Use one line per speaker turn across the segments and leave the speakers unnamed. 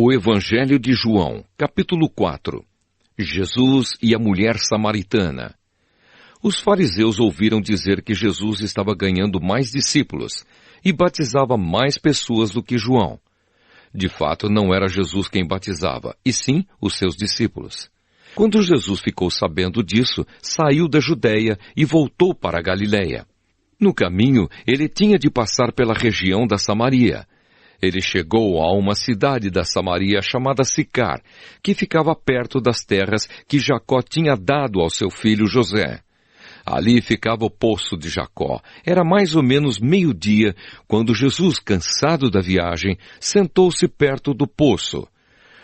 O Evangelho de João, capítulo 4. Jesus e a mulher samaritana. Os fariseus ouviram dizer que Jesus estava ganhando mais discípulos e batizava mais pessoas do que João. De fato, não era Jesus quem batizava, e sim os seus discípulos. Quando Jesus ficou sabendo disso, saiu da Judeia e voltou para a Galileia. No caminho, ele tinha de passar pela região da Samaria. Ele chegou a uma cidade da Samaria chamada Sicar, que ficava perto das terras que Jacó tinha dado ao seu filho José. Ali ficava o poço de Jacó. Era mais ou menos meio-dia, quando Jesus, cansado da viagem, sentou-se perto do poço.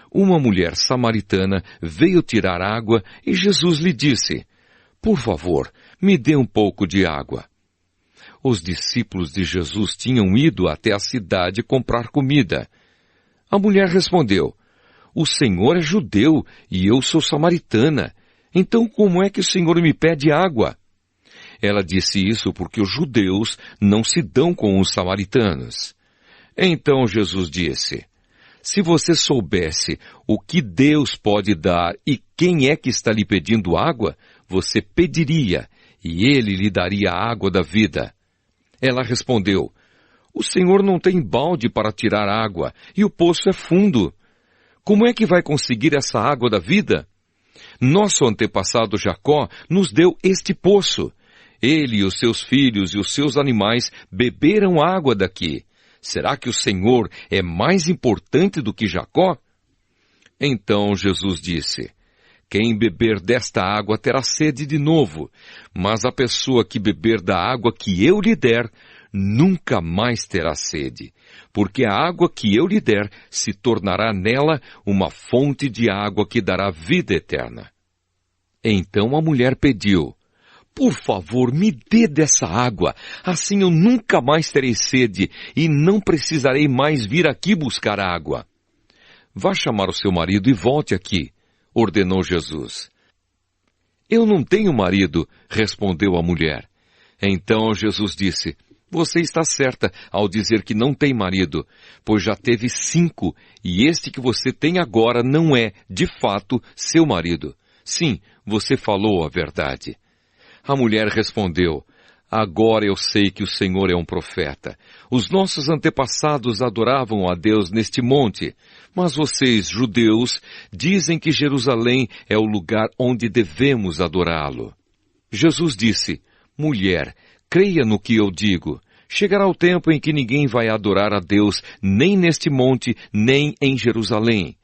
Uma mulher samaritana veio tirar água e Jesus lhe disse: "Por favor, me dê um pouco de água." Os discípulos de Jesus tinham ido até a cidade comprar comida. A mulher respondeu: "O Senhor é judeu e eu sou samaritana. Então como é que o Senhor me pede água?" Ela disse isso porque os judeus não se dão com os samaritanos. Então Jesus disse: "Se você soubesse o que Deus pode dar e quem é que está lhe pedindo água, você pediria e ele lhe daria a água da vida." Ela respondeu: "O Senhor não tem balde para tirar água e o poço é fundo. Como é que vai conseguir essa água da vida? Nosso antepassado Jacó nos deu este poço. Ele e os seus filhos e os seus animais beberam água daqui. Será que o Senhor é mais importante do que Jacó?" Então Jesus disse: "Quem beber desta água terá sede de novo, mas a pessoa que beber da água que eu lhe der, nunca mais terá sede, porque a água que eu lhe der se tornará nela uma fonte de água que dará vida eterna." Então a mulher pediu: "Por favor, me dê dessa água, assim eu nunca mais terei sede e não precisarei mais vir aqui buscar água." "Vá chamar o seu marido e volte aqui", ordenou Jesus. "Eu não tenho marido", respondeu a mulher. Então Jesus disse: "Você está certa ao dizer que não tem marido, pois já teve 5, e este que você tem agora não é, de fato, seu marido. Sim, você falou a verdade." A mulher respondeu: "Agora eu sei que o Senhor é um profeta. Os nossos antepassados adoravam a Deus neste monte, mas vocês, judeus, dizem que Jerusalém é o lugar onde devemos adorá-lo." Jesus disse: "Mulher, creia no que eu digo. Chegará o tempo em que ninguém vai adorar a Deus nem neste monte, nem em Jerusalém.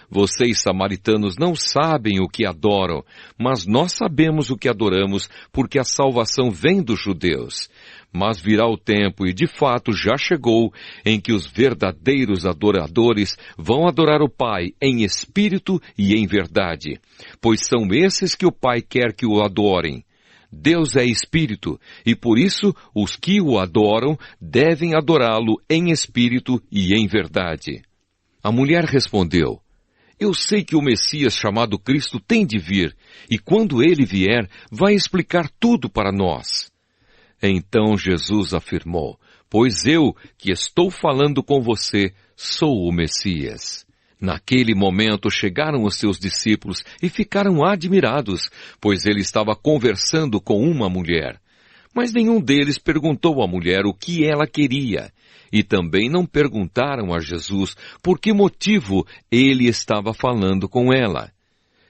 Vocês, samaritanos, não sabem o que adoram, mas nós sabemos o que adoramos, porque a salvação vem dos judeus. Mas virá o tempo, e de fato já chegou, em que os verdadeiros adoradores vão adorar o Pai em espírito e em verdade, pois são esses que o Pai quer que o adorem. Deus é espírito, e por isso os que o adoram devem adorá-lo em espírito e em verdade." A mulher respondeu: "Eu sei que o Messias chamado Cristo tem de vir, e quando ele vier, vai explicar tudo para nós." Então Jesus afirmou: "Pois eu, que estou falando com você, sou o Messias." Naquele momento chegaram os seus discípulos e ficaram admirados, pois ele estava conversando com uma mulher. Mas nenhum deles perguntou à mulher o que ela queria. E também não perguntaram a Jesus por que motivo ele estava falando com ela.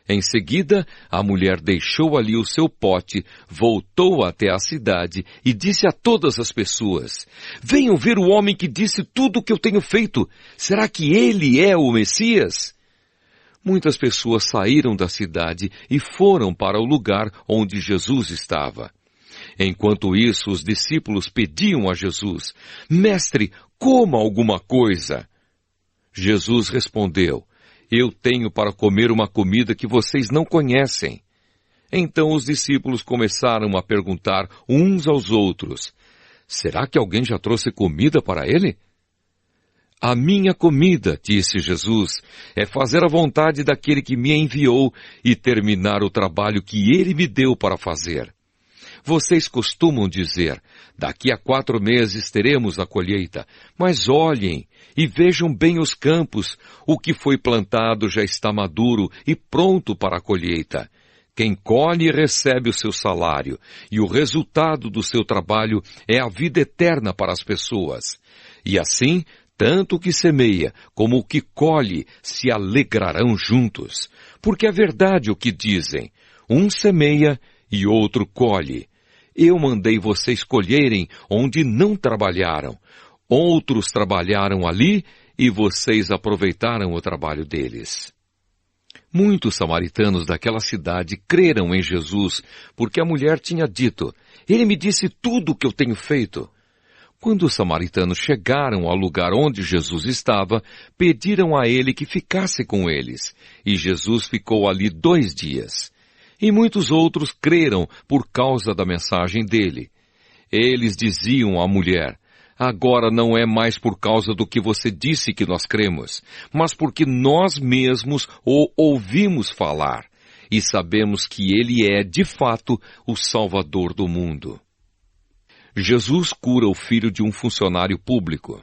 Em seguida, a mulher deixou ali o seu pote, voltou até a cidade e disse a todas as pessoas: "Venham ver o homem que disse tudo o que eu tenho feito. Será que ele é o Messias?" Muitas pessoas saíram da cidade e foram para o lugar onde Jesus estava. Enquanto isso, os discípulos pediam a Jesus: "Mestre, coma alguma coisa." Jesus respondeu: "Eu tenho para comer uma comida que vocês não conhecem." Então os discípulos começaram a perguntar uns aos outros: "Será que alguém já trouxe comida para ele?" "A minha comida", disse Jesus, "é fazer a vontade daquele que me enviou e terminar o trabalho que ele me deu para fazer. Vocês costumam dizer, daqui a 4 meses teremos a colheita. Mas olhem e vejam bem os campos. O que foi plantado já está maduro e pronto para a colheita. Quem colhe recebe o seu salário, e o resultado do seu trabalho é a vida eterna para as pessoas. E assim, tanto o que semeia como o que colhe se alegrarão juntos. Porque é verdade o que dizem, um semeia e outro colhe. Eu mandei vocês colherem onde não trabalharam. Outros trabalharam ali e vocês aproveitaram o trabalho deles. Muitos samaritanos daquela cidade creram em Jesus, porque a mulher tinha dito, ele me disse tudo o que eu tenho feito. Quando os samaritanos chegaram ao lugar onde Jesus estava, pediram a ele que ficasse com eles, e Jesus ficou ali 2 dias. E muitos outros creram por causa da mensagem dele. Eles diziam à mulher, agora não é mais por causa do que você disse que nós cremos, mas porque nós mesmos o ouvimos falar e sabemos que ele é, de fato, o Salvador do mundo. Jesus cura o filho de um funcionário público.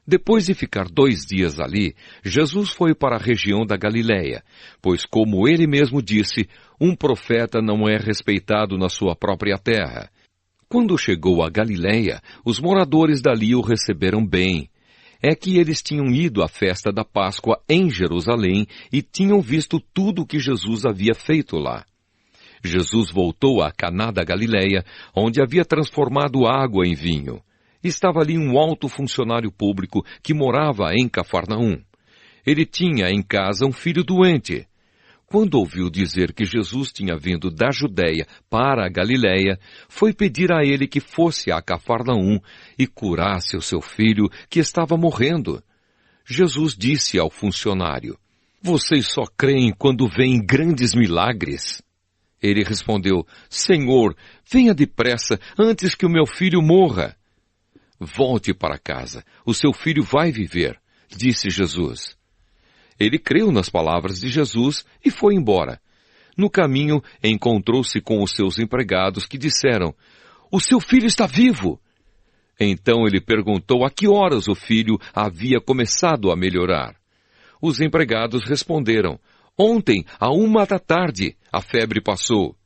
Depois de ficar 2 dias ali, Jesus foi para a região da Galileia, pois, como ele mesmo disse, um profeta não é respeitado na sua própria terra. Quando chegou a Galileia, os moradores dali o receberam bem. É que eles tinham ido à festa da Páscoa em Jerusalém e tinham visto tudo o que Jesus havia feito lá. Jesus voltou a Caná da Galileia, onde havia transformado água em vinho. Estava ali um alto funcionário público que morava em Cafarnaum. Ele tinha em casa um filho doente. Quando ouviu dizer que Jesus tinha vindo da Judeia para a Galileia, foi pedir a ele que fosse a Cafarnaum e curasse o seu filho que estava morrendo. Jesus disse ao funcionário, vocês só creem quando veem grandes milagres? Ele respondeu, Senhor, venha depressa antes que o meu filho morra. Volte para casa, o seu filho vai viver, disse Jesus. Ele creu nas palavras de Jesus e foi embora. No caminho, encontrou-se com os seus empregados que disseram, o seu filho está vivo. Então ele perguntou a que horas o filho havia começado a melhorar. Os empregados responderam, ontem, à 1 da tarde, a febre passou.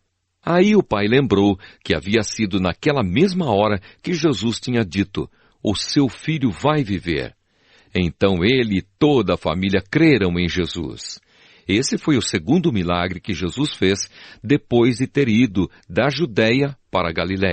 Aí o pai lembrou que havia sido naquela mesma hora que Jesus tinha dito, o seu filho vai viver. Então ele e toda a família creram em Jesus. Esse foi o segundo milagre que Jesus fez depois de ter ido da Judeia para a Galileia.